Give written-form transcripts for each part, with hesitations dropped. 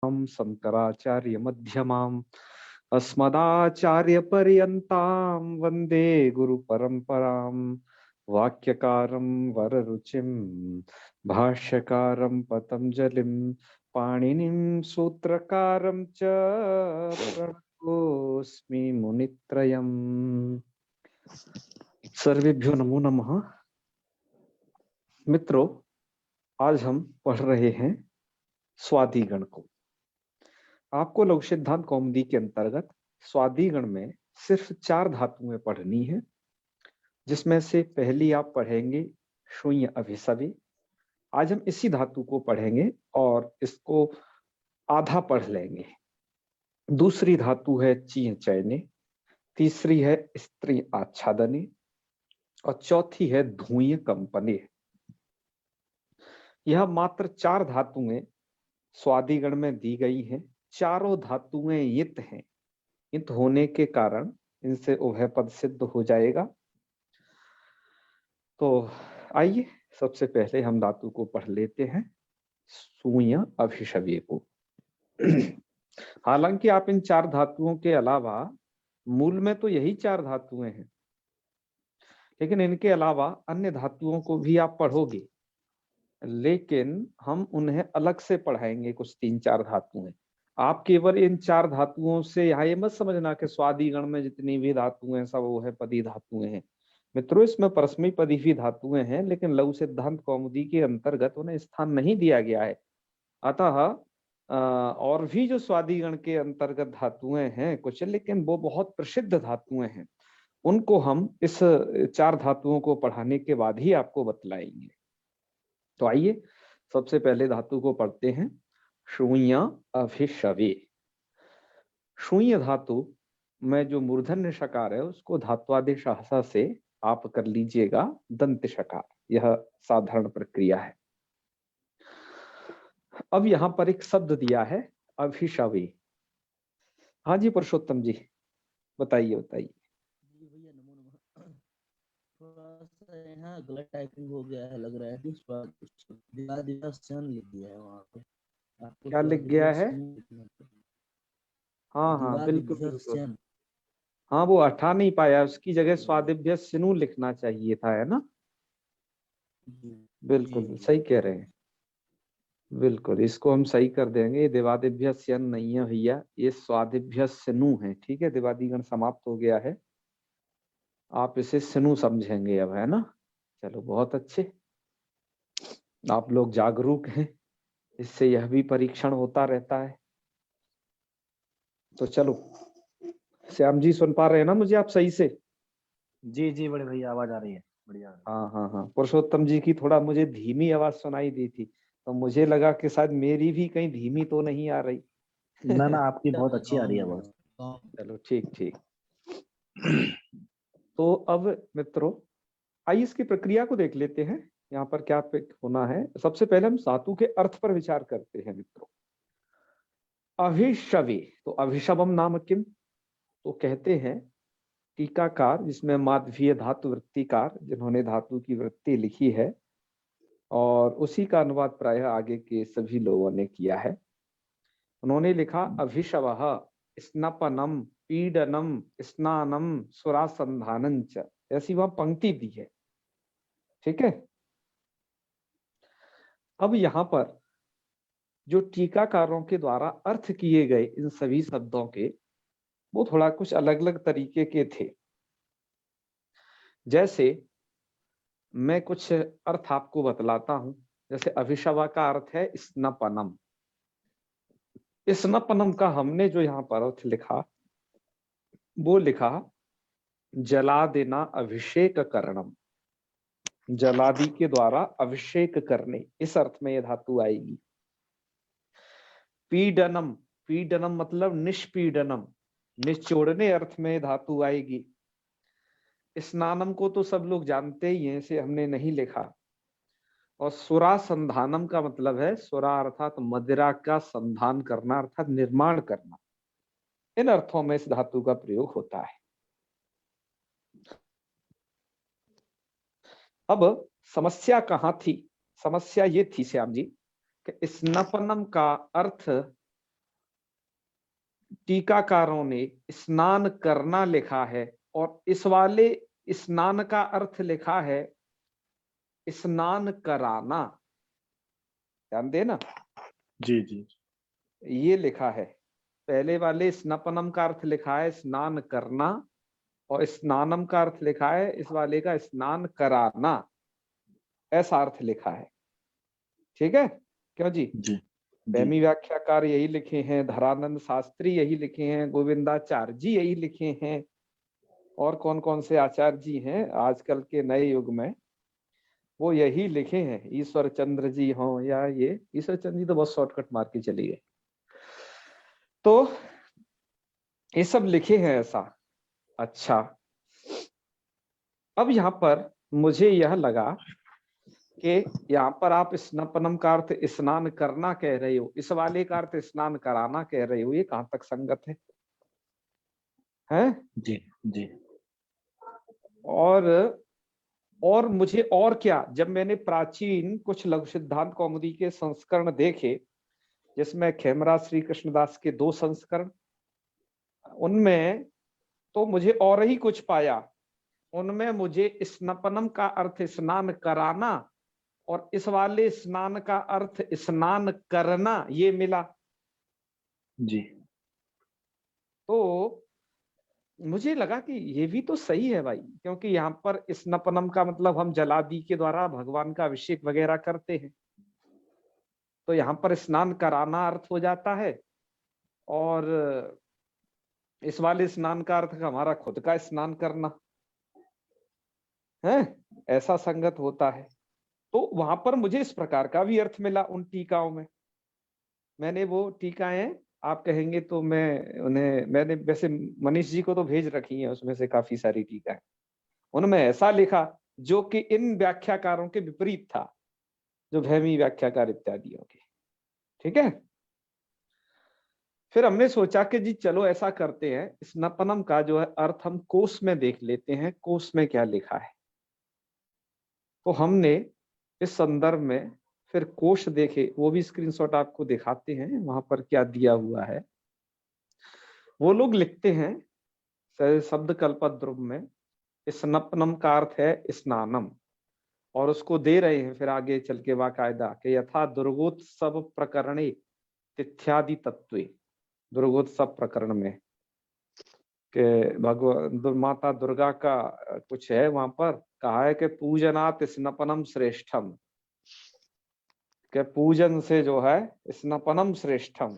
हम शंकराचार्य मध्यमाम् अस्मदाचार्य पर्यन्तां वंदे गुरु परंपरां वाक्यकारं वररुचिं भाष्यकारं पतंजलिं पाणिनिं सूत्रकारं च प्रणतोऽस्मि मुनित्रयम्। सर्वेभ्यो नमो नमः। मित्रों, आज हम पढ़ रहे हैं स्वादिगण को। आपको लघु सिद्धांत कौमुदी के अंतर्गत स्वादिगण में सिर्फ 4 धातुएं पढ़नी है, जिसमें से पहली आप पढ़ेंगे शून्य अभिसवी। आज हम इसी धातु को पढ़ेंगे और इसको आधा पढ़ लेंगे। दूसरी धातु है चीय चयने, तीसरी है स्त्री आच्छादने और चौथी है धूय कंपने। यह मात्र 4 धातुएं स्वादिगण में दी गई हैं। चारों धातुएं यित हैं। यित होने के कारण इनसे उभय पद सिद्ध हो जाएगा। तो आइए सबसे पहले हम धातु को पढ़ लेते हैं, सूय अभिशव्य को। हालांकि आप इन 4 धातुओं के अलावा, मूल में तो यही 4 धातुएं हैं, लेकिन इनके अलावा अन्य धातुओं को भी आप पढ़ोगे, लेकिन हम उन्हें अलग से पढ़ाएंगे। कुछ 3-4 धातुएं आप केवल इन 4 धातुओं से यहाँ ये मत समझना कि स्वादिगण में जितनी भी धातुएं सब वो है पदी धातुएं हैं। मित्रों, इसमें परस्मयी पदी भी धातुएं हैं, लेकिन लघु सिद्धांत कौमुदी के अंतर्गत उन्हें स्थान नहीं दिया गया है। अतः और भी जो स्वादिगण के अंतर्गत धातुएं हैं कुछ, लेकिन वो बहुत प्रसिद्ध धातुएं हैं, उनको हम इस 4 धातुओं को पढ़ाने के बाद ही आपको बतलाएंगे। तो आइए सबसे पहले धातु को पढ़ते हैं, शून्य अभिशवे। शून्य धातु में जो मूर्धन्य शकार है उसको धात्वादेश हसा से आप कर लीजिएगा दंत शकार। यह साधारण प्रक्रिया है। अब यहाँ पर एक शब्द दिया है अभिशवे। हाँ जी पुरुषोत्तम जी, बताइए बताइए। भैया नमो नमः। थोड़ा सा यहाँ गलत टाइपिंग हो गया है, लग रहा है कि स्वादिवासन लिख दिया है वहाँ पे। आपको क्या लिख गया है? स्वादिवासन लिखना चाहिए। हाँ हाँ बिल्कुल बिल्कुल। दिवादिभ्यस्यन। हाँ वो हटा नहीं पाया, उसकी जगह स्वादिभ्य सिनु लिखना चाहिए था, है ना? जी जी बिल्कुल जी। सही कह रहे हैं। बिल्कुल, इसको हम सही कर देंगे। दिवादिभ्य स्यन नहीं है भैया, ये स्वादिभ्य सिनु है। ठीक है, दिवादिगण समाप्त हो गया है, आप इसे सिनु समझेंगे अब, है ना? चलो बहुत अच्छे, आप लोग जागरूक हैं, इससे यह भी परीक्षण होता रहता है। तो चलो, श्याम जी सुन पा रहे हैं ना मुझे आप सही से? जी जी बड़े भैया, आवाज आ रही है, बढ़िया। हाँ हाँ हाँ, पुरुषोत्तम जी की थोड़ा मुझे धीमी आवाज सुनाई दी थी, तो मुझे लगा कि शायद मेरी भी कहीं धीमी तो नहीं आ रही। ना ना, आपकी बहुत अच्छी आ रही है आवाज। चलो ठीक ठीक। तो अब मित्रों, आइए इसकी प्रक्रिया को देख लेते हैं। यहाँ पर क्या होना है, सबसे पहले हम धातु के अर्थ पर विचार करते हैं मित्रों। अभिशवे, तो अभिशवम नाम किम, तो कहते हैं टीकाकार, जिसमें माधवीय धातु वृत्तिकार, जिन्होंने धातु की वृत्ति लिखी है, और उसी का अनुवाद प्रायः आगे के सभी लोगों ने किया है। उन्होंने लिखा अभिशवः स्नपनम पीडनम स्नानम सुरासंधानं च, ऐसी वहां पंक्ति दी है। ठीक है। अब यहाँ पर जो टीकाकारों के द्वारा अर्थ किए गए इन सभी शब्दों के, वो थोड़ा कुछ अलग अलग तरीके के थे। जैसे मैं कुछ अर्थ आपको बतलाता हूं। जैसे अभिशवा का अर्थ है स्नपनम। स्नपनम का हमने जो यहाँ पर अर्थ लिखा, वो लिखा जला देना, अभिषेक करणम, जलादि के द्वारा अभिषेक करने, इस अर्थ में यह धातु आएगी। पीडनम, पीडनम मतलब निष्पीडनम, निचोड़ने अर्थ में धातु आएगी। स्नानम को तो सब लोग जानते ही हैं, इसे हमने नहीं लिखा। और सुरा संधानम का मतलब है, सुरा अर्थात मदिरा का संधान करना, अर्थात निर्माण करना। इन अर्थों में इस धातु का प्रयोग होता है। अब समस्या कहाँ थी? समस्या ये थी श्याम जी कि स्नपनम का अर्थ टीकाकारों ने स्नान करना लिखा है और इस वाले स्नान का अर्थ लिखा है स्नान कराना। ध्यान देना, जी जी ये लिखा है। पहले वाले स्नपनम का अर्थ लिखा है स्नान करना और स्नानम का अर्थ लिखा है इस वाले का स्नान कराना, ऐसा अर्थ लिखा है। ठीक है, क्यों जी? जी जी बैमी व्याख्याकार यही लिखे हैं, धरानंद शास्त्री यही लिखे हैं, गोविंदाचार्य जी यही लिखे हैं, और कौन कौन से आचार्य जी हैं आजकल के नए युग में, वो यही लिखे हैं। ईश्वर चंद्र जी हों या ये ईश्वर चंद्र जी तो बहुत शॉर्टकट मार के चली गए, तो ये सब लिखे हैं ऐसा। अच्छा, अब यहाँ पर मुझे यह लगा कि यहाँ पर आप स्नपनम का अर्थ स्नान करना कह रहे हो, इस वाले का अर्थ स्नान कराना कह रहे हो, ये कहाँ तक संगत है? हैं? जी जी और मुझे और क्या, जब मैंने प्राचीन कुछ लघु सिद्धांत कौमुदी के संस्करण देखे, जिसमें खेमरा श्री कृष्णदास के 2 संस्करण, उनमें तो मुझे और ही कुछ पाया। उनमें मुझे स्नपनम का अर्थ स्नान कराना और इस वाले स्नान का अर्थ स्नान करना ये मिला। जी तो मुझे लगा कि ये भी तो सही है भाई, क्योंकि यहाँ पर स्नपनम का मतलब हम जलादि के द्वारा भगवान का अभिषेक वगैरह करते हैं, तो यहाँ पर स्नान कराना अर्थ हो जाता है, और इस वाले स्नान का अर्थ हमारा खुद का स्नान करना है, ऐसा संगत होता है। तो वहां पर मुझे इस प्रकार का भी अर्थ मिला उन टीकाओं में। मैंने वो टीकाएं, आप कहेंगे तो मैंने वैसे मनीष जी को तो भेज रखी है, उसमें से काफी सारी टीकाएं, उनमें ऐसा लिखा जो कि इन व्याख्याकारों के विपरीत था, जो भैमी व्याख्याकार इत्यादियों के। ठीक है, फिर हमने सोचा कि जी चलो ऐसा करते हैं, स्नपनम का जो है अर्थ हम कोश में देख लेते हैं, कोश में क्या लिखा है। तो हमने इस संदर्भ में फिर कोश देखे, वो भी स्क्रीनशॉट आपको दिखाते हैं, वहां पर क्या दिया हुआ है। वो लोग लिखते हैं शब्द कल्पद्रुम में स्नपनम का अर्थ है स्नानम, और उसको दे रहे हैं फिर आगे चल के बाकायदा कि यथा दुर्गोत्सव प्रकरणे तिथ्यादि तत्वे, दुर्गोत्सव प्रकरण में कि भगवान माता दुर्गा का कुछ है, वहां पर कहा है कि पूजनात् स्नपनम श्रेष्ठम, के पूजन से जो है स्नपनम श्रेष्ठम,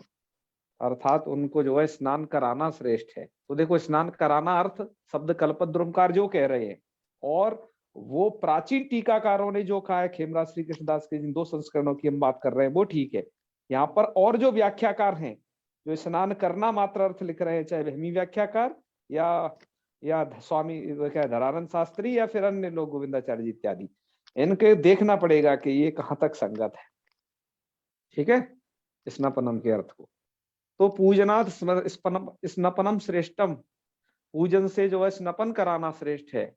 अर्थात उनको जो है स्नान कराना श्रेष्ठ है। तो देखो, स्नान कराना अर्थ शब्द कल्पद्रुमकार जो कह रहे हैं, और वो प्राचीन टीकाकारों ने जो कहा है, खेमराज श्री कृष्णदास के जिन 2 संस्करणों की हम बात कर रहे हैं वो ठीक है। यहाँ पर और जो व्याख्याकार हैं जो स्नान करना मात्र अर्थ लिख रहे हैं, चाहे भैमी व्याख्याकार या स्वामी क्या धरानंद शास्त्री या फिर अन्य लोग गोविंदाचार्य जी इत्यादि, इनके देखना पड़ेगा कि ये कहाँ तक संगत है। ठीक है, स्नपनम के अर्थ को। तो पूजनात् स्नपनम श्रेष्ठम, पूजन से जो है स्नपन कराना श्रेष्ठ है,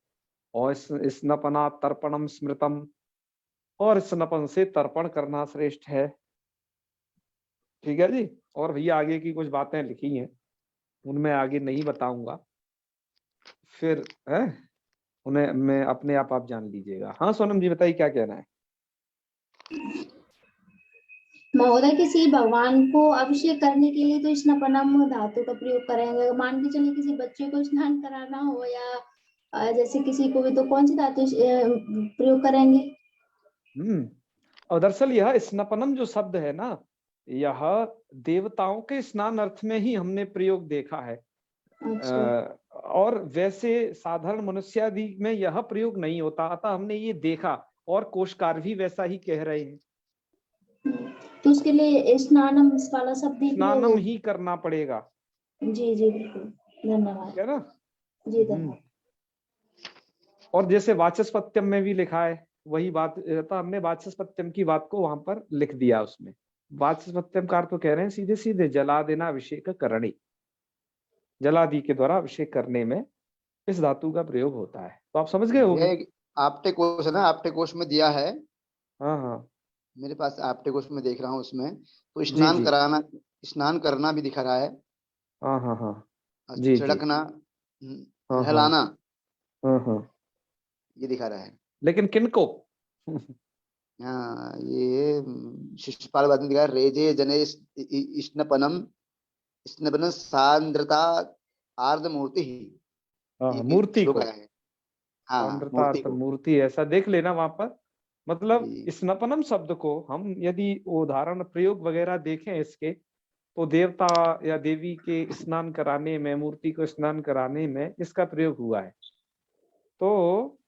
और स्नपना तर्पणम स्मृतम, और स्नपन से तर्पण करना श्रेष्ठ है। ठीक है जी, और भैया आगे की कुछ बातें लिखी हैं, उनमें आगे नहीं बताऊंगा, फिर है उन्हें मैं अपने आप जान लीजिएगा। हाँ सोनम जी बताइए, क्या कहना है? महोदय, किसी भगवान को अभिषेक करने के लिए तो स्नपनम धातु का प्रयोग करेंगे। मान के चलिए किसी बच्चे को स्नान कराना हो या जैसे किसी को भी, तो कौन सी धातु प्रयोग करेंगे? और दरअसल यह स्नपनम जो शब्द है ना, यह देवताओं के स्नान अर्थ में ही हमने प्रयोग देखा है। अच्छा। और वैसे साधारण मनुष्यादि में यह प्रयोग नहीं होता, अतः हमने ये देखा, और कोशकार भी वैसा ही कह रहे हैं। तो उसके लिए स्नानम वाला शब्द ही स्नानम ही करना पड़ेगा। जी जी बिल्कुल, धन्यवाद। है ना जी धन्यवाद। और जैसे वाचस्पत्यम में भी लिखा है वही बात, तो हमने वाचस्पत्यम की बात को वहां पर लिख दिया। उसमें वाचस्पत्यम का अर्थ तो कह रहे हैं सीधे सीधे जला देना, अभिषेक करणी, जलादि के द्वारा अभिषेक करने में इस धातु का प्रयोग होता है। तो आप समझ गए होंगे। आपटे कोश है ना, आपटे कोश में दिया है। हाँ हाँ, मेरे पास आपटे कोश में देख रहा हूँ, उसमें तो जी, जी। स्नान करना भी दिखा रहा है। हाँ हाँ हाँ जी जी छिड़कना, हाँ हाँ नहलाना, हाँ हाँ। ये दिखा रहा है। लेकिन किनको? हाँ, ये शिशुपाल बाद में दिखा, रेजे जने स्नपनम, स्नपनम सांद्रता आर्द्र मूर्ति ही, हाँ ये मूर्ति श्लोक को, आया है। हाँ, सांद्रता मूर्ति अर्थ को। मूर्ति, ऐसा देख लेना वहां पर। मतलब जी स्नपनम शब्द को हम यदि उदाहरण प्रयोग वगैरह देखें इसके, तो देवता या देवी के स्नान कराने में, मूर्ति को स्नान कराने में इसका प्रयोग हुआ है। तो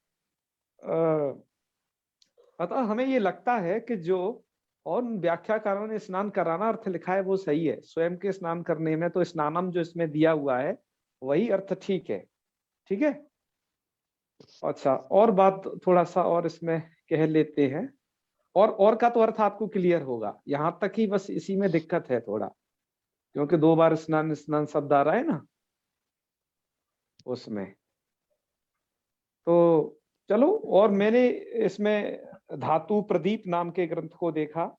अतः हमें ये लगता है कि जो और व्याख्याकारों ने स्नान कराना अर्थ लिखा है वो सही है। स्वयं के स्नान करने में तो स्नानम जो इसमें दिया हुआ है वही अर्थ ठीक है। ठीक है। अच्छा, और बात थोड़ा सा और इसमें कह लेते हैं। और का तो अर्थ आपको क्लियर होगा, यहां तक ही बस इसी में दिक्कत है थोड़ा, क्योंकि 2 बार स्नान स्नान शब्द आ रहा है ना उसमें। तो चलो, और मैंने इसमें धातु प्रदीप नाम के ग्रंथ को देखा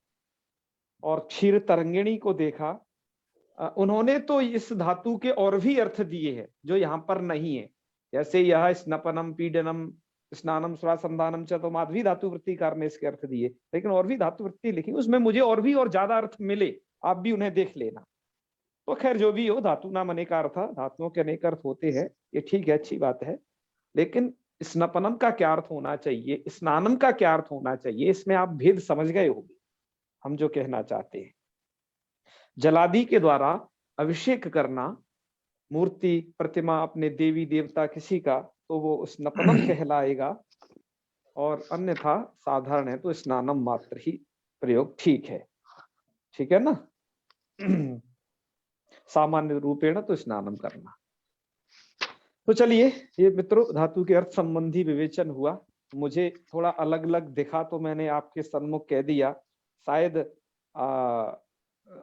और क्षीर तरंगिणी को देखा। उन्होंने तो इस धातु के और भी अर्थ दिए हैं जो यहाँ पर नहीं है। जैसे यह स्नपनम, पीडनम, स्नानम, श्वासंदानम च, तो माधवी धातु वृत्तिकार ने इसके अर्थ दिए, लेकिन और भी धातु वृत्ति लिखी, उसमें मुझे और भी और ज्यादा अर्थ मिले, आप भी उन्हें देख लेना। तो खैर जो भी हो, धातु नाम अनेक अर्थ, धातुओं के अनेक अर्थ होते हैं, ये ठीक है, अच्छी बात है। लेकिन स्नपनम का क्या अर्थ होना चाहिए, स्नानम का क्या अर्थ होना चाहिए, इसमें आप भेद समझ गए होंगे हम जो कहना चाहते हैं। जलादि के द्वारा अभिषेक करना मूर्ति, प्रतिमा, अपने देवी देवता किसी का, तो वो स्नपनम कहलाएगा, और अन्यथा साधारण है तो स्नानम मात्र ही प्रयोग ठीक है। ठीक है ना। सामान्य रूपेण तो स्नानम करना। तो चलिए, ये मित्रों धातु के अर्थ संबंधी विवेचन हुआ। मुझे थोड़ा अलग अलग दिखा तो मैंने आपके सम्मुख कह दिया। शायद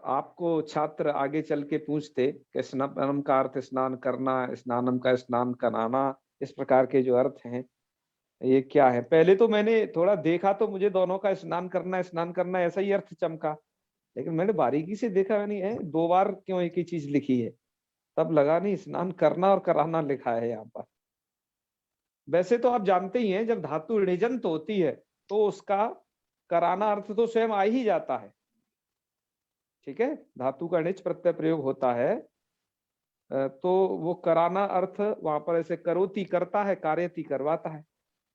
आपको छात्र आगे चल के पूछते कि स्नानम का अर्थ स्नान करना, स्नानम का स्नान कराना, इस प्रकार के जो अर्थ हैं ये क्या है। पहले तो मैंने थोड़ा देखा तो मुझे दोनों का स्नान करना ऐसा ही अर्थ चमका, लेकिन मैंने बारीकी से देखा, नहीं है 2 बार क्यों एक ही चीज लिखी है, तब लगा नहीं स्नान करना और कराना लिखा है यहाँ पर। वैसे तो आप जानते ही हैं, जब धातु ऋजंत होती है तो उसका कराना अर्थ तो स्वयं आ ही जाता है। ठीक है, धातु का णिच प्रत्यय प्रयोग होता है तो वो कराना अर्थ वहां पर ऐसे करोति करता है, कार्यति करवाता है,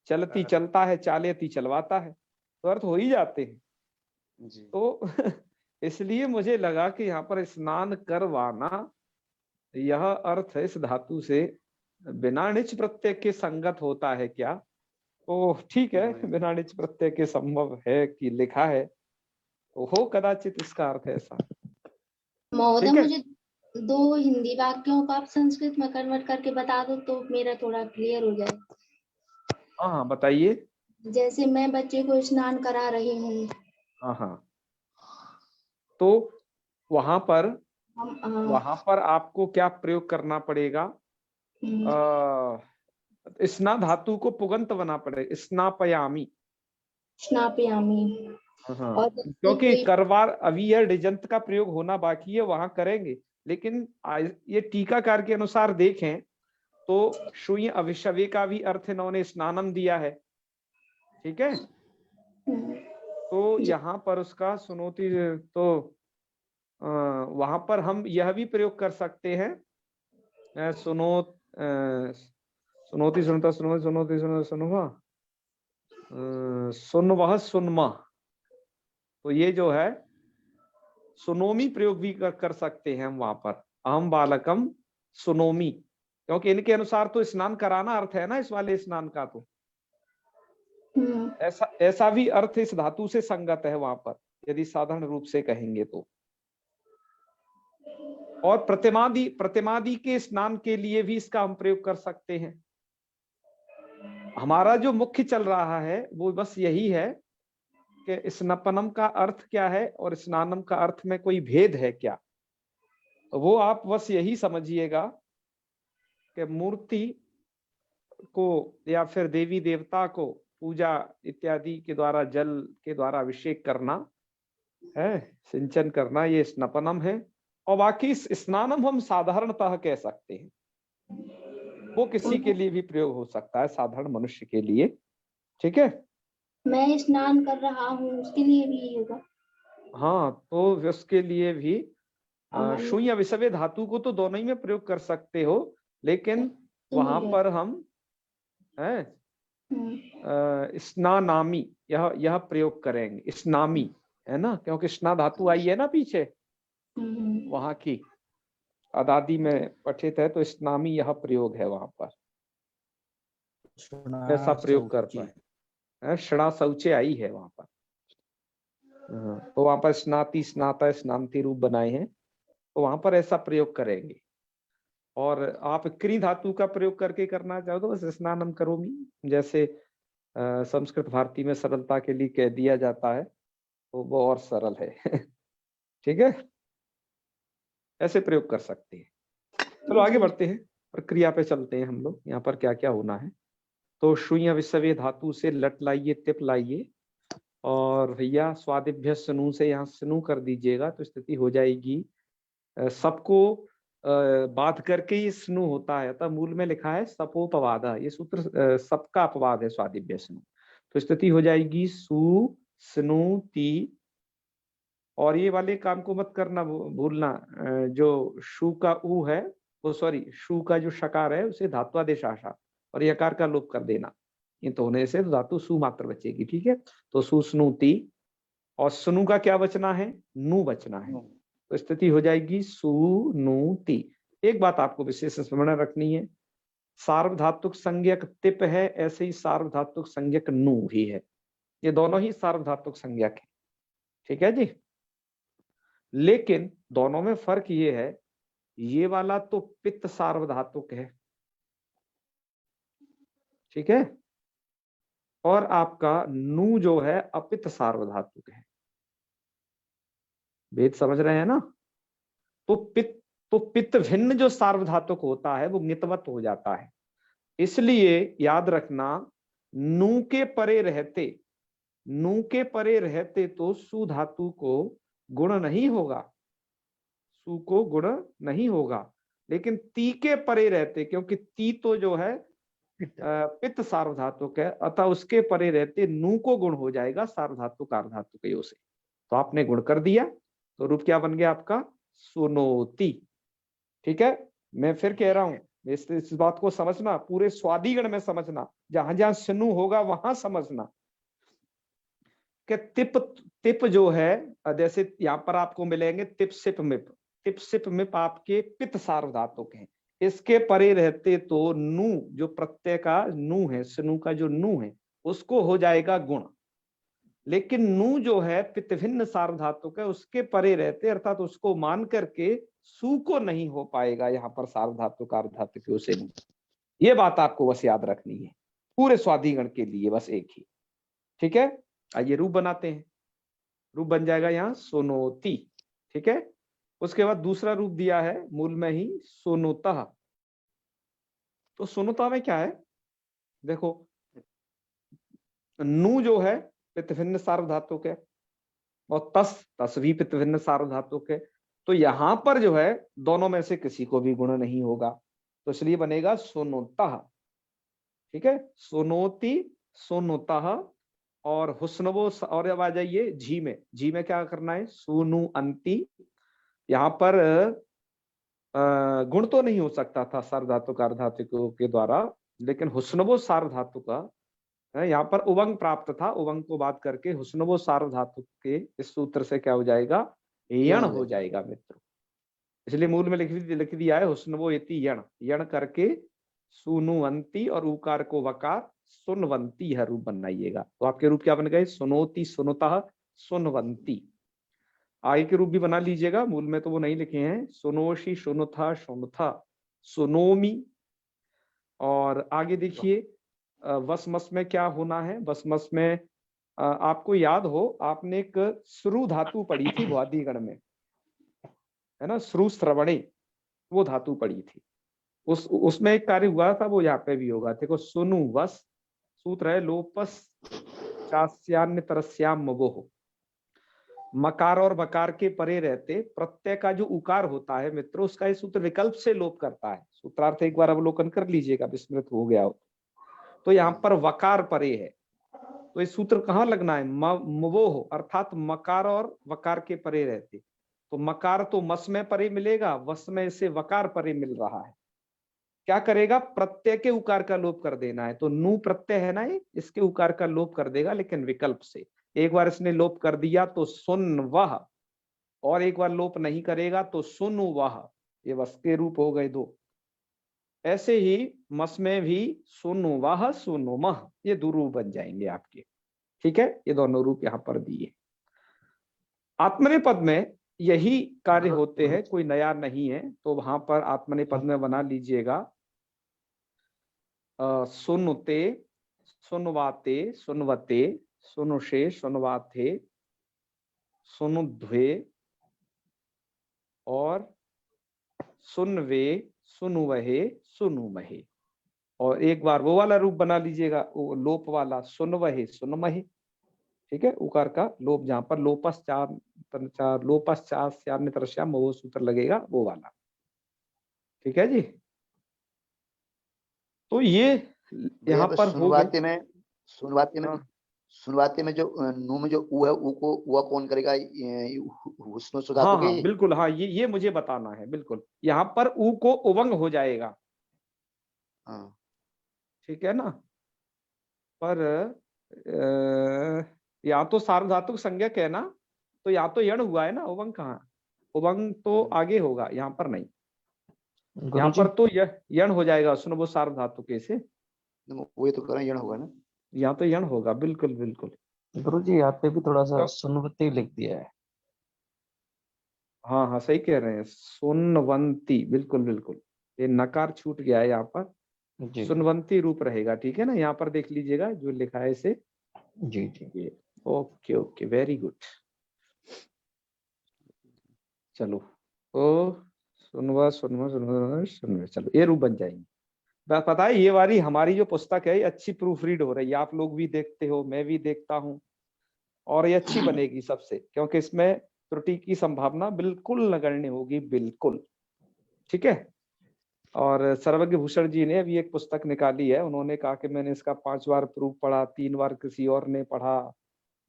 चलती चलता है, चालेति चलवाता है, तो अर्थ हो ही जाते हैं। जी तो इसलिए मुझे लगा कि यहाँ पर स्नान करवाना यह अर्थ इस धातु से बिना णिच प्रत्यय के संगत होता है क्या। तो ठीक है, बिना णिच प्रत्यय के संभव है कि लिखा है, तो हो कदाचित इसका अर्थ ऐसा। महोदय ठीक है। मुझे 2 हिंदी वाक्यों को आप संस्कृत में कन्वर्ट करके बता दो तो मेरा थोड़ा क्लियर हो जाए। हाँ हाँ बताइए। जैसे मैं बच्चे को स्नान करा रही हूँ, हाँ हाँ, तो वहां पर आपको क्या प्रयोग करना पड़ेगा, स्ना धातु को पुगंत बना पड़े, स्नापयामी। स्नापयामी। हाँ, और क्योंकि करवार अभी यह डिजंत का प्रयोग होना बाकी है, वहां करेंगे, लेकिन ये टीकाकार के अनुसार देखें तो शून्य अभिशव्य का भी अर्थ इन्होंने स्नानम दिया है। ठीक है, तो यहाँ पर उसका सुनोती, तो वहां पर हम यह भी प्रयोग कर सकते हैं, सुनोती सुनता सुनोती सुनोती सुनवा सुनवह सुनमा, तो ये जो है सुनोमी प्रयोग भी कर सकते हैं हम वहां पर, अहम बालकम सुनोमी, क्योंकि इनके अनुसार तो स्नान कराना अर्थ है ना इस वाले स्नान का, तो ऐसा भी अर्थ इस धातु से संगत है वहां पर, यदि साधारण रूप से कहेंगे तो। और प्रतिमादि के स्नान के लिए भी इसका हम प्रयोग कर सकते हैं। हमारा जो मुख्य चल रहा है वो बस यही है कि स्नपनम का अर्थ क्या है और स्नानम का अर्थ में कोई भेद है क्या, तो वो आप बस यही समझिएगा कि मूर्ति को या फिर देवी देवता को पूजा इत्यादि के द्वारा, जल के द्वारा अभिषेक करना है, सिंचन करना, ये स्नपनम है। और बाकी स्नानम हम साधारणतः कह सकते हैं, वो किसी के लिए भी प्रयोग हो सकता है, साधारण मनुष्य के लिए। ठीक है, मैं स्नान कर रहा हूँ उसके लिए भी यही होगा। हाँ, तो उसके लिए भी अमन शून्य या विषवे धातु को तो दोनों ही में प्रयोग कर सकते हो, लेकिन वहां पर हम है स्नानामी यह प्रयोग करेंगे, स्नामी, है ना, क्योंकि स्ना धातु आई है ना पीछे वहां की, अदादि में पठित है, तो स्नामी यह प्रयोग है वहां पर, ऐसा प्रयोग कर पाए। षणा शौचे आई है वहां पर, तो वहां पर स्नाति स्नाता स्नांति रूप बनाए हैं, तो वहां पर ऐसा प्रयोग करेंगे। और आप क्री धातु का प्रयोग करके करना चाहो तो बस स्नानम करोमि, जैसे संस्कृत भारती में सरलता के लिए कह दिया जाता है, तो वो और सरल है। ठीक है, ऐसे प्रयोग कर सकते हैं। चलो आगे बढ़ते हैं, प्रक्रिया पे चलते हैं हम लोग, यहाँ पर क्या क्या होना है। तो शून्य विषवे धातु से लट लाइए, तिप लाइए, और भैया स्वादिभ्य स्नु से यहाँ स्नु कर दीजिएगा, तो स्थिति हो जाएगी सबको बाध करके ही स्नु होता है, अतः मूल में लिखा है सपोपवाद, ये सूत्र सबका अपवाद है स्वादिभ्य स्नु, तो स्थिति हो जाएगी सु स्नु ती। और ये वाले काम को मत करना भूलना, जो शु का उ है वो, सॉरी शु का जो शकार है उसे धात्वादेश आशा और यकार का लोप कर देना, ये तो होने से तो धातु सु मात्र बचेगी। ठीक है, तो सु स्नु ती, और स्नु का क्या बचना है, नु बचना है, तो स्थिति हो जाएगी सु नु ती। एक बात आपको विशेष स्मरण रखनी है, सार्वधातुक संज्ञक तिप है, ऐसे ही सार्वधातुक संज्ञक नु भी है, ये दोनों ही सार्वधातुक संज्ञक है। ठीक है जी, लेकिन दोनों में फर्क ये है, ये वाला तो पित्त सार्वधातुक है, ठीक है, और आपका नु जो है अपित्त सार्वधातुक है। भेद समझ रहे हैं ना? तो पित्त भिन्न जो सार्वधातुक होता है वो ङितवत हो जाता है, इसलिए याद रखना नु के परे रहते तो सु धातु को गुण नहीं होगा, सु को गुण नहीं होगा, लेकिन ती के परे रहते, क्योंकि ती तो जो है पित्त सार्वधातुक है, अतः उसके परे रहते नु को गुण हो जाएगा सार्वधातुक अर्धातुक से, तो आपने गुण कर दिया, तो रूप क्या बन गया आपका, सुनोति। ठीक है, मैं फिर कह रहा हूं, इस बात को समझना, पूरे स्वादिगण में समझना, जहां जहां सुनु होगा वहां समझना कि तिप जो है, जैसे यहाँ पर आपको मिलेंगे तिप सिप मिप आपके पित्त सार्वधातुक हैं, इसके परे रहते तो नु जो प्रत्यय का नु है, स्नु का जो नु है उसको हो जाएगा गुण, लेकिन नु जो है पित्तभिन्न सार्वधातुक है, उसके परे रहते अर्थात उसको मान करके सु को नहीं हो पाएगा यहाँ पर सार्वधातुक अर्धातुक से। ये बात आपको बस याद रखनी है पूरे स्वादिगण के लिए, बस एक ही। ठीक है, आइए रूप बनाते हैं, रूप बन जाएगा यहाँ सोनोति। ठीक है, उसके बाद दूसरा रूप दिया है मूल में ही सोनुतः, तो सोनुतः में क्या है, देखो नु जो है पित्तभिन्न सार्वधातुक है, और तस भी पित्तभिन्न सार्वधातुक है, तो यहां पर जो है दोनों में से किसी को भी गुण नहीं होगा, तो इसलिए बनेगा सोनुतः। ठीक है, सोनोति सोनुतः, और हुस्नवो, और अब आ जाइए झी में क्या करना है, सुनु अंति, यहाँ पर गुण तो नहीं हो सकता था सार्वधातुक अर्धातुकों के द्वारा, लेकिन हुस्नवो सार्वधातुक का यहाँ पर उवंग प्राप्त था, उवंग को बात करके हुस्नवो सार्वधातुक के इस सूत्र से क्या हो जाएगा, यण हो जाएगा मित्र, इसलिए मूल में लिख दिया है हुस्नवो इति यण, यण करके सुनुवंती और उकार को वकार सुनवंती है रूप बनाइएगा, तो आपके रूप क्या बन गए, सुनोति सुनुतः सुनवंती। आगे के रूप भी बना लीजिएगा, मूल में तो वो नहीं लिखे हैं, सुनोशी सुनुथा सुनुथा सुनोमी। और आगे देखिए वसमस में क्या होना है, वसमस में आपको याद हो आपने एक श्रु धातु पढ़ी थी वादिगण में, है ना, श्रु श्रवणे वो धातु पढ़ी थी, उसमें एक कार्य हुआ था, वो यहाँ पे भी होगा। देखो सुनु वस, सूत्र है लोपस चास्यान्य तरस्याम मगोह, मकार और बकार के परे रहते, प्रत्यय का जो उकार होता है मित्रों, उसका ये सूत्र विकल्प से लोप करता है। सूत्रार्थ एक बार अवलोकन कर लीजिएगा, विस्मृत हो गया हो तो। यहाँ पर वकार परे है, तो ये सूत्र कहाँ लगना है, मवोह, अर्थात मकार और वकार के परे रहते। तो मकार तो मस में परे मिलेगा, वस में से वकार परे मिल रहा है। क्या करेगा, प्रत्यय के उकार का लोप कर देना है। तो नु प्रत्यय है ना, ये इसके उकार का लोप कर देगा, लेकिन विकल्प से। एक बार इसने लोप कर दिया तो सुन वह, और एक बार लोप नहीं करेगा तो सुन वह, ये वस के रूप हो गए दो। ऐसे ही मस में भी सुनु वह सुनु मह, ये दो रूप बन जाएंगे आपके। ठीक है, ये दोनों रूप यहाँ पर दिए। आत्मनेपद में यही कार्य होते हैं, कोई नया नहीं है। तो वहां पर आत्मनेपद में बना लीजिएगा सुनुते, सुनवाते, सुनवते, सुनुषे, सुनवाथे, सुनुध्वे और सुनवे, सुनुवहे, सुनुमहे। और एक बार वो वाला रूप बना लीजिएगा, वो लोप वाला, सुनवहे, सुनमहे। ठीक है, उकार का लोप, जहां पर लोपश्चात वो सूत्र लगेगा, वो वाला। ठीक है जी। तो ये यहाँ पर सुनवाते में जो नु में जो उ है, उ को उ कौन करेगा, हुस्न सुधातु हाँ के। हाँ बिल्कुल, हाँ ये मुझे बताना है बिल्कुल। यहाँ पर उ को उवंग हो जाएगा। हाँ ठीक है ना। पर यहाँ तो सार्वधातुक संज्ञक है ना, तो यहाँ तो यण हुआ है ना, उवंग कहाँ, उवंग तो आगे होगा, यहाँ पर नहीं। यहाँ पर तो यण हो जाएगा, सुनो वो सार्वधातुके से, वो तो करें यण होगा ना, यहाँ तो यण होगा, बिल्कुल बिल्कुल। गुरुजी यहाँ पे भी थोड़ा सा सुनवती लिख दिया है। हाँ हाँ सही कह रहे हैं, सुनवंती, बिल्कुल बिल्कुल, ये नकार छूट गया है यहाँ पर, सुनवंती रूप रहेगा। ठीक है ना, यहाँ पर देख लीजिएगा जो लिखा है इसे। जी जी, ओके ओके, वेरी गुड। चलो, ओ सुनवा सुनवा सुनवा सुनवा, चलो ये रूप बन जाएंगे। पता है, ये वाली हमारी जो पुस्तक है, ये अच्छी प्रूफ रीड हो रही है, आप लोग भी देखते हो, मैं भी देखता हूँ, और ये अच्छी बनेगी सबसे, क्योंकि इसमें त्रुटि की संभावना बिल्कुल नगण्य होगी, बिल्कुल। ठीक है। और सर्वज्ञ भूषण जी ने अभी एक पुस्तक निकाली है, उन्होंने कहा कि मैंने इसका 5 बार प्रूफ पढ़ा, 3 बार किसी और ने पढ़ा,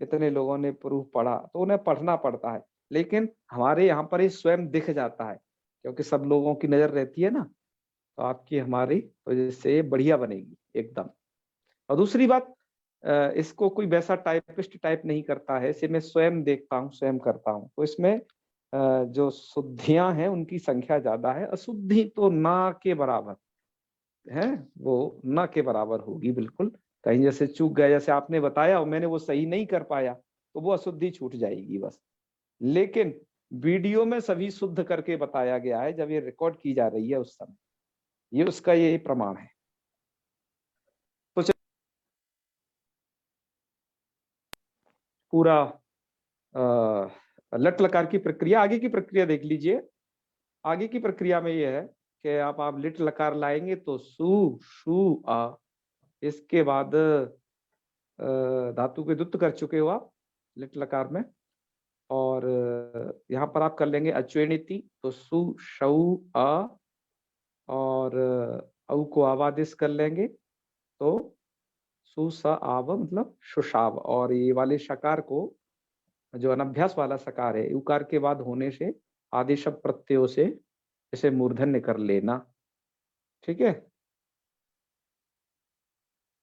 इतने लोगों ने प्रूफ पढ़ा, तो उन्हें पढ़ना पड़ता है। लेकिन हमारे यहाँ पर ये स्वयं दिख जाता है, क्योंकि सब लोगों की नजर रहती है ना, तो आपकी हमारी वजह से बढ़िया बनेगी एकदम। और दूसरी बात, इसको कोई वैसा टाइपिस्ट टाइप नहीं करता है, इसे मैं स्वयं देखता हूँ, स्वयं करता हूँ, तो इसमें जो शुद्धियां हैं उनकी संख्या ज्यादा है, अशुद्धि तो ना के बराबर है, वो ना के बराबर होगी बिल्कुल। कहीं जैसे चूक गया, जैसे आपने बताया और मैंने वो सही नहीं कर पाया, तो वो अशुद्धि छूट जाएगी बस। लेकिन वीडियो में सभी शुद्ध करके बताया गया है, जब ये रिकॉर्ड की जा रही है उस समय, ये उसका ये प्रमाण है। तो पूरा लट लकार की प्रक्रिया, आगे की प्रक्रिया देख लीजिए। आगे की प्रक्रिया में ये है कि आप लिट लकार लाएंगे तो सु शु आ, इसके बाद धातु के दुत्त कर चुके हो आप लिट लकार में, और यहाँ पर आप कर लेंगे अच्वेनिति, तो सु शौ आ, और औ को आवादिश कर लेंगे तो सु स आव, मतलब शुशाव। और ये वाले शकार को, जो अनभ्यास वाला सकार है, उकार के बाद होने से आदेश प्रत्ययों से इसे मूर्धन्य कर लेना। ठीक है।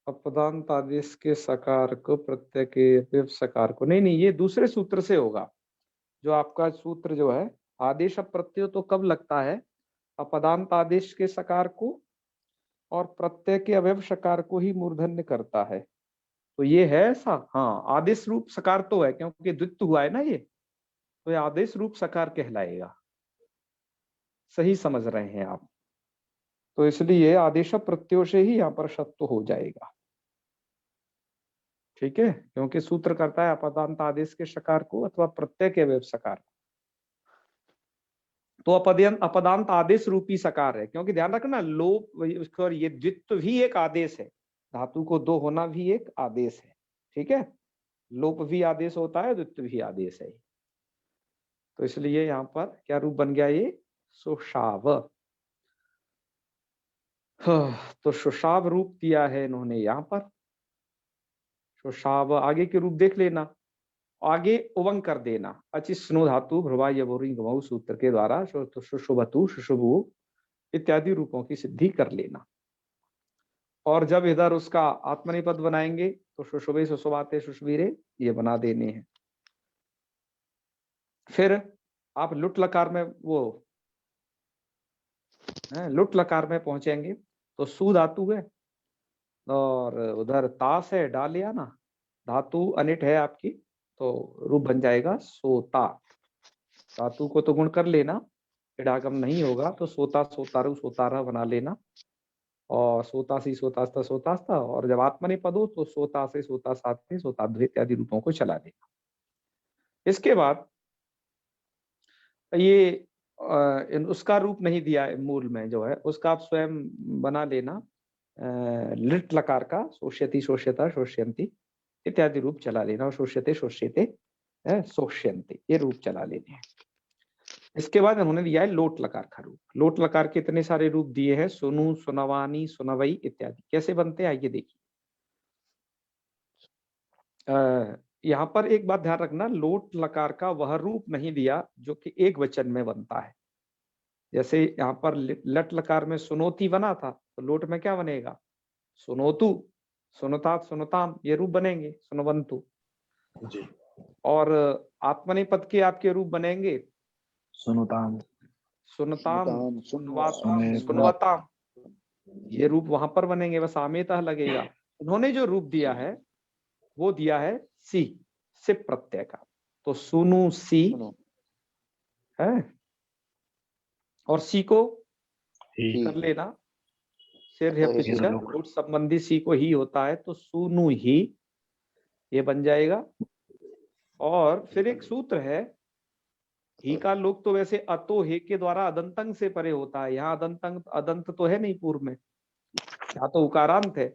अपदांत आदेश के सकार को प्रत्यय के सकार को, नहीं ये दूसरे सूत्र से होगा। जो आपका सूत्र जो है, आदेश प्रत्यय तो कब लगता है, अपदांत आदेश के सकार को और प्रत्यय के अवयव सकार को ही मूर्धन्य करता है। तो ये है ऐसा, हाँ आदेश रूप सकार तो है, क्योंकि द्वित्व हुआ है ना ये, तो ये आदेश रूप सकार कहलाएगा। सही समझ रहे हैं आप, तो इसलिए आदेश प्रत्ययों से ही यहाँ पर शब्द हो जाएगा। ठीक है, क्योंकि सूत्र करता है अपदांत आदेश के सकार को अथवा प्रत्यय के अवयव सकार को। तो अपदांत आदेश रूपी सकार है, क्योंकि ध्यान रखना लोप, ये द्वित्व भी एक आदेश है, धातु को दो होना भी एक आदेश है। ठीक है, लोप भी आदेश होता है, द्वित्व भी आदेश है। तो इसलिए यहाँ पर क्या रूप बन गया ये, सुषाव। तो सुषाव रूप दिया है इन्होंने यहाँ पर। सुषाव, आगे के रूप देख लेना, आगे उवंग कर देना, अचिस्नो धातु भ्रवा यवोरी गमऊ सूत्र के द्वारा सुशुभतु सुशुभु इत्यादि रूपों की सिद्धि कर लेना। और जब इधर उसका आत्मनिपद बनाएंगे तो सुशुभे सुशुभाते सुशुभीरे ये बना देने हैं। फिर आप लुट लकार में वो लुट लकार में पहुंचेंगे तो सु धातु है और उधर तास है, डाल लिया ना, धातु अनिट है आपकी, तो रूप बन जाएगा सोता। धातु को तो गुण कर लेना, इडागम नहीं होगा तो सोता सोतारु सोतारा बना लेना, और सोतासी सोतास्ता सोतास्ता, और जब आत्मनिपद हो तो सोता से सोता साथे सोताध्व इत्यादि रूपों को चला देना। इसके बाद ये उसका रूप नहीं दिया है मूल में जो है, उसका आप स्वयं बना लेना। लिट लकार का शोष्यति शोष्यता शोष्यंती इत्यादि रूप चला लेना, और शोष्यते शोष्यते शोष्यंती ये रूप चला लेने हैं। इसके बाद उन्होंने दिया है लोट लकार का रूप। लोट लकार के इतने सारे रूप दिए हैं, सुनु सुनवानी सुनवई इत्यादि। कैसे बनते हैं आइए देखिए। यहाँ पर एक बात ध्यान रखना, लोट लकार का वह रूप नहीं दिया जो कि एक वचन में बनता है। जैसे यहाँ पर लट लकार में सुनोती बना था, तो लोट में क्या बनेगा, सुनोतु, सुनतात सुनताम ये रूप बनेंगे, सुनवंतु। जी। और आत्मनिपद के आपके रूप बनेंगे सुनुताम, सुनताम सुनवाताम सुनवताम, ये रूप वहां पर बनेंगे, बस आमेतः लगेगा। उन्होंने जो रूप दिया है वो दिया है सी, सिप प्रत्यय का, तो सुनु सी है, और सी को कर लेना, सिर है पिक्चर रूट संबंधी सी को ही होता है, तो सुनु ही ये बन जाएगा। और फिर एक सूत्र है, ही का लोक तो वैसे अतो हे के द्वारा अदंतंग से परे होता है, यहाँ अदंतंग अदंत तो है नहीं पूर्व में, यहाँ तो उकारांत है।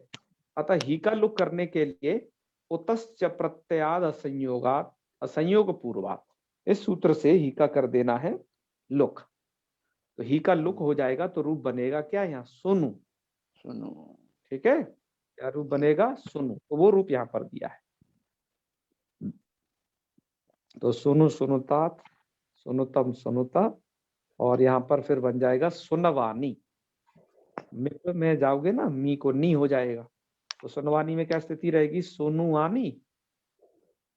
अतः ही का लोक करने के लिए उतश्च प्रत्ययाद असंयोगात असंयोग पूर्वात, इस सूत्र से ही का कर देना है लुक, तो ही का लुक हो जाएगा, तो रूप बनेगा क्या यहाँ, सुनु। सुनो, ठीक है, क्या रूप बनेगा, सुनु, तो वो रूप यहाँ पर दिया है। तो सुनु सुनुतात सुनुतम सुनुता, और यहाँ पर फिर बन जाएगा सुनवानी। मिप में जाओगे ना, मी को नी हो जाएगा, तो सुनवानी में क्या स्थिति रहेगी, सोनुआनी।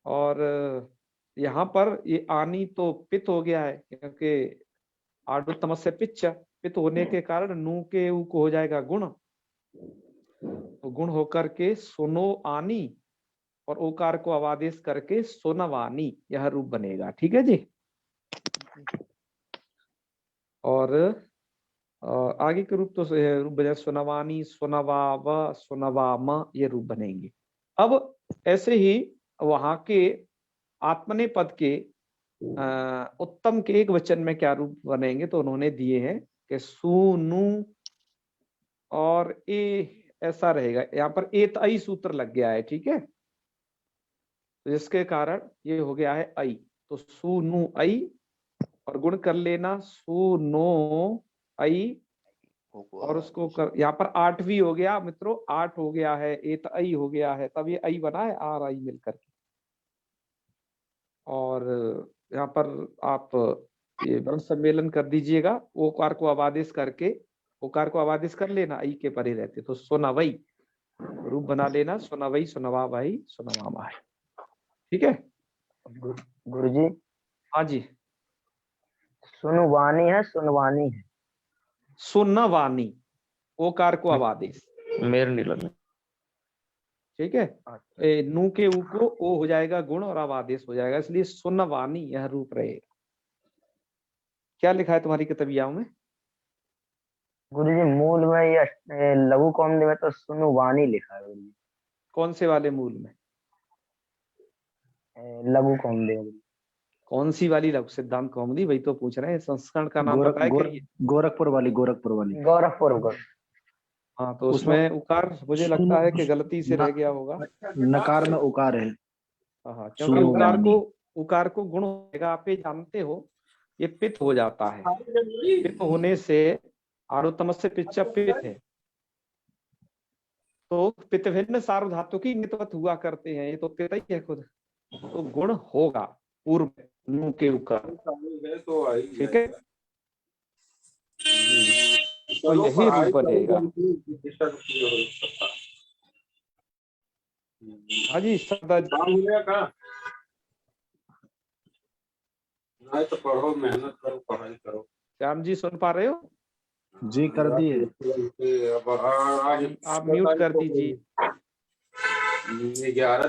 और यहाँ पर ये आनी तो पित हो गया है, क्योंकि आडुत्तम से पिच्च, पित होने के कारण नू के ऊ को हो जाएगा गुण, तो गुण होकर के सुनो आनी, और ओकार को अवादेश करके सोनवानी यह रूप बनेगा। ठीक है जी। और आगे के रूप तो रूप बने सुनवानी सुनवाव सुनवाम ये रूप बनेंगे। अब ऐसे ही वहां के आत्मने पद के उत्तम के एक वचन में क्या रूप बनेंगे, तो उन्होंने दिए हैं कि सुनु और ए, ऐसा रहेगा। यहाँ पर एत आई सूत्र लग गया है, ठीक है, तो जिसके कारण ये हो गया है आई, तो सुनु आई, और गुण कर लेना सुनो आई, और उसको कर, यहाँ पर 8वीं हो गया मित्रों, 8 हो गया है, एत आई हो गया है, तब ये आई बना है, आर आई मिलकर के। और यहाँ पर आप ये वर्ण सम्मेलन कर दीजिएगा, ओकार को अवादेश करके, ओकार को अवादेश कर लेना, आई के परे रहते, तो सुनवई रूप बना लेना, सुनवई सुनवा भाई सुनवा भाई। ठीक है गुरुजी। हाँ जी, सुनवानी है सुनवानी है, सुनवानी ओकार को अवादेश, मेरे नीलम में। ठीक है, नू के ऊ को ओ हो जाएगा गुण और अवादेश हो जाएगा, इसलिए सुनवानी यह रूप रहेगा। क्या लिखा है तुम्हारी किताबियाओं में? गुरुजी मूल में ये लघु कौमदी में तो सुनवानी लिखा है गुरुजी। कौन से वाले मूल में? लघु कौमदी में। कौन सी वाली लघु सिद्धांत कौमुदी? वही तो पूछ रहे हैं, संस्करण का नाम पता है क्या? गोरखपुर वाली, गोरखपुर वाली। गोरखपुर। हाँ, तो उसमें उकार मुझे लगता है कि गलती से रह गया होगा, नकार में उकार है। हाँ, क्योंकि उकार को गुण होगा, आप ये जानते हो ये पित्त हो जाता है। पित्त होने से आरोतमस से पिच्चा पित्त है, तो पित्त भिन्न सार्वधातु की नितवत हुआ करते हैं, ये तो पित्त ही है खुद, तो गुण होगा पूर्व नु के ऊपर, ठीक है। तो यही रूप बनेगा। हाँ जी सदा तो पढ़ो, मेहनत करो, पढ़ाई करो। श्याम जी सुन पा रहे हो? जी कर दिए। आप म्यूट कर दीजिए। 11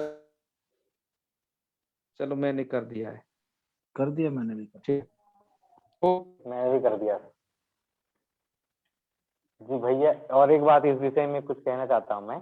चलो मैंने कर दिया है। कर दिया मैंने भी। ठीक, तो मैंने भी कर दिया जी भैया। और एक बात इस विषय में कुछ कहना चाहता हूँ मैं।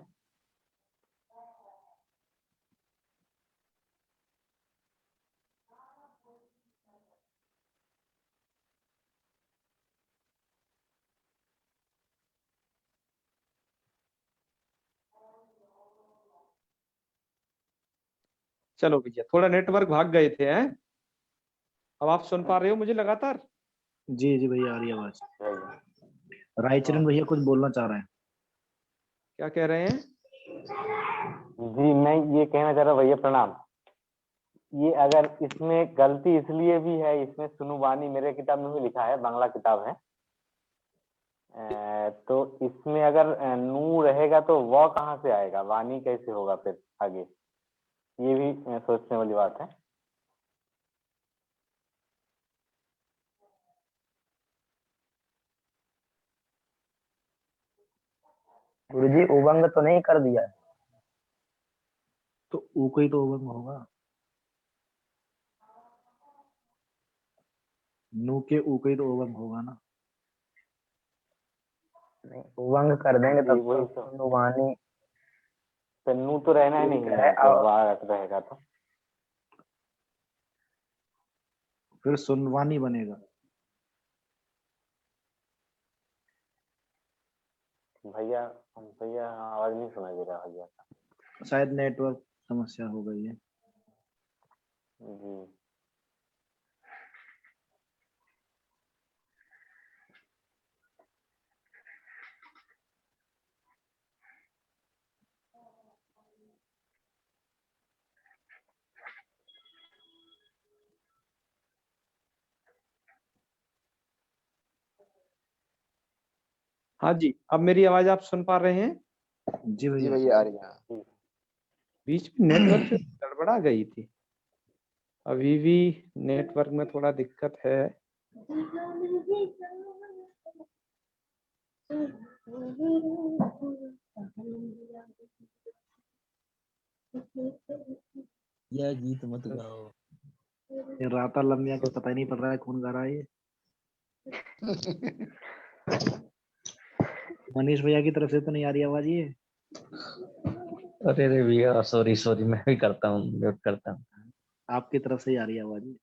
चलो भैया, थोड़ा नेटवर्क भाग गए थे हैं। अब आप सुन पा रहे हो मुझे लगातार? जी जी भैया आ रही है आवाज। भैया रायचरण भैया कुछ बोलना चाह रहे हैं। क्या कह रहे हैं? जी मैं ये कहना चाह रहा हूँ भैया, प्रणाम। ये अगर इसमें गलती इसलिए भी है, इसमें सुनुवानी मेरे किताब में भी लिखा है, बांग्ला किताब है, तो इसमें अगर नू रहेगा तो व कहाँ से आएगा, वाणी कैसे होगा फिर आगे, ये भी सोचने वाली बात है। गुरुजी उबंग तो नहीं कर दिया? तो ऊ को ही तो उबंग होगा, नू के ऊ को ही तो उबंग होगा ना। नहीं, उबंग कर देंगे तब वही तो वाणी, तो नू तो रहना ही नहीं है, तो वार रहेगा तो फिर सुनवानी बनेगा। भैया भैया आवाज नहीं सुनाई दे रहा भैया। शायद नेटवर्क समस्या हो गई है। जी हाँ जी, अब मेरी आवाज आप सुन पा रहे हैं? जी जी भैया। भैया आ रही है। बीच में नेटवर्क से गड़बड़ा गई थी, अभी भी नेटवर्क में थोड़ा दिक्कत है। यह गीत मत गाओ। ये राता लम्बिया के पता ही नहीं पड़ रहा है कौन गा रहा है ये। मनीष भैया की तरफ से तो नहीं आ रही आवाज ये? अरे अरे भैया सॉरी सॉरी, मैं भी करता हूँ, म्यूट करता हूँ। आपकी तरफ से ही आ रही है आवाज ये।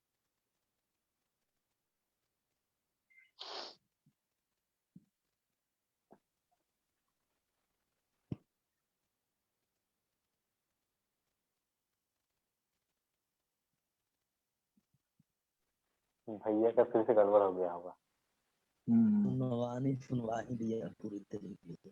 भैया का फिर से गड़बड़ हो गया होगा। सुनवा ही दिया पूरी तरीके से।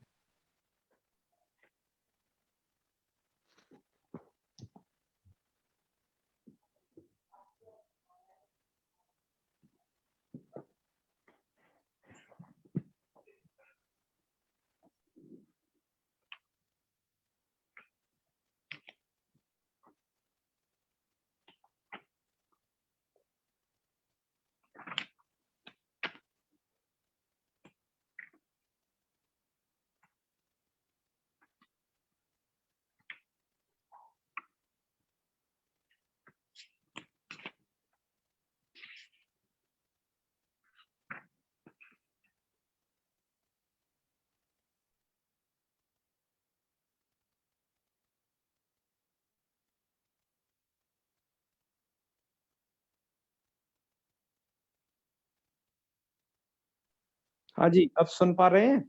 हाँ जी, अब सुन पा रहे हैं?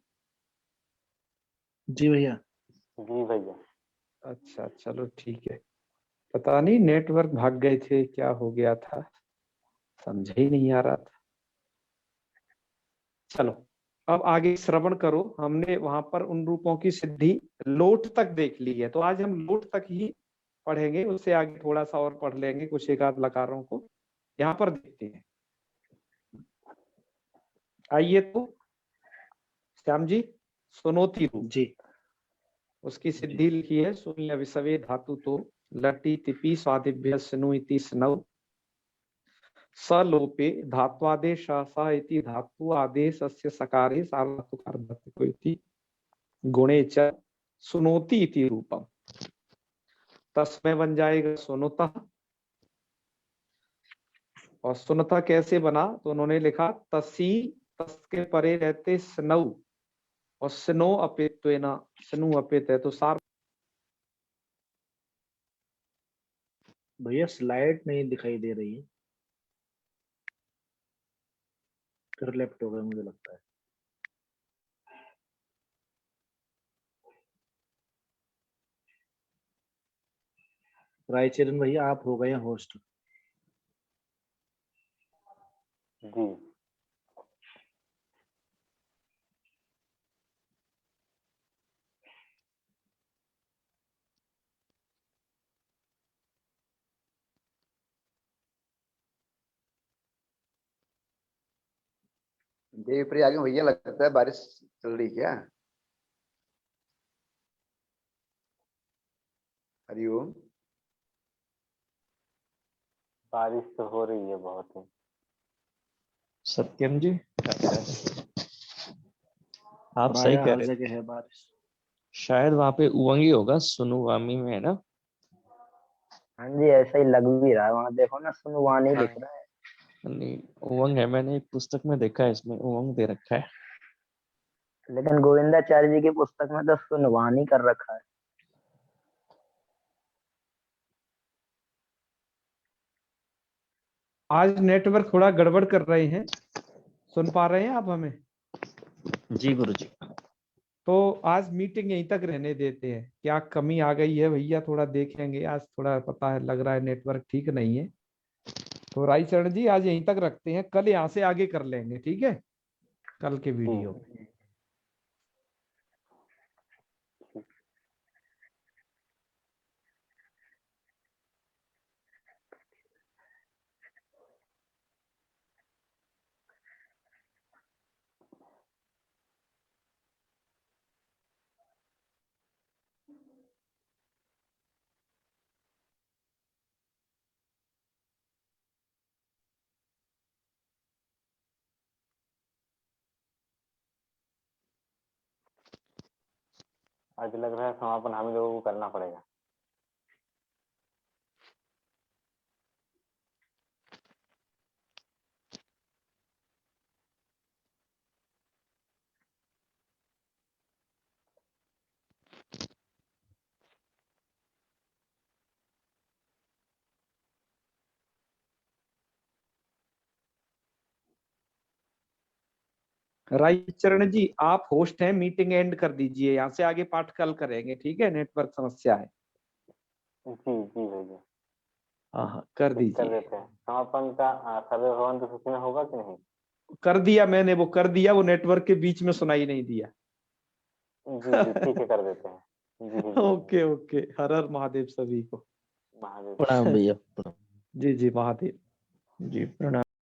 जी भैया। जी भैया। अच्छा चलो ठीक है। पता नहीं नेटवर्क भाग गए थे, क्या हो गया था समझ ही नहीं आ रहा था। चलो अब आगे श्रवण करो। हमने वहां पर उन रूपों की सिद्धि लोट तक देख ली है, तो आज हम लोट तक ही पढ़ेंगे, उससे आगे थोड़ा सा और पढ़ लेंगे कुछ एक आध लकारों को। यहाँ पर देखते हैं, आइए तो श्याम जी, सुनोती रूप जी उसकी सिद्धि लिखी है। शून्य विसवे धातु तो लटी तिपि स्वादिभ्य स्नु इति स्नौ सलोपे धात्वादेश स इति धातु आदेश अस्य सकारे सार्वधातुकारधातुको इति गुणे च सुनोति इति रूपम। तस्मै बन जाएगा सुनुतः, और सुनता कैसे बना, तो उन्होंने लिखा तसी, तस के परे रहते स्नौ, और स्नो अपित्वेन, स्नु अपित है तो सार। भैया स्लाइड नहीं दिखाई दे रही है, फिर लेफ्ट हो गया मुझे लगता है। रायचरण भैया आप हो गए होस्ट। जी देवप्रिया आगे भैया लगता है बारिश चल रही क्या? हरिओम। बारिश तो हो रही है बहुत ही। सत्यम जी क्या कह रहे हैं? आप सही प्रायः कह हर रहे हैं। जगह है बारिश। शायद वहां पे उवंगी होगा, सुनुवामी में है ना। हाँ जी, ऐसा ही लग भी रहा है। वहां देखो ना, सुनवानी लिख रहा है। नहीं, उवंग है, मैंने एक पुस्तक में देखा है, इसमें उवंग दे रखा है। लेकिन गोविंदाचार्य जी की पुस्तक में तो सुनवानी कर रखा है। आज नेटवर्क थोड़ा गड़बड़ कर रहे हैं, सुन पा रहे हैं आप हमें? जी गुरुजी। तो आज मीटिंग यहीं तक रहने देते हैं। क्या कमी आ गई है भैया, थोड़ा देखेंगे। आज थोड़ा पता है, लग रहा है नेटवर्क ठीक नहीं है, तो रायचरण जी आज यहीं तक रखते हैं, कल यहाँ से आगे कर लेंगे, ठीक है, कल के वीडियो में। आज लग रहा है समापन हम लोगों को करना पड़ेगा। रायचरण जी आप होस्ट हैं, मीटिंग एंड कर दीजिए, यहाँ से आगे पाठ कल करेंगे, ठीक है, नेटवर्क समस्या है। जी जी भैया, हाँ कर कर दीजिए। देते हैं। समापन का सर्वे भवन तो सूची में होगा कि नहीं? कर दिया मैंने, वो कर दिया, वो नेटवर्क के बीच में सुनाई नहीं दिया। जी जी ठीक है, कर देते हैं। जी जी ओके ओके, हर हर महादेव सभी को। महादेव। प्रणाम भैया, प्रणाम। जी जी महादेव। जी प्रणाम।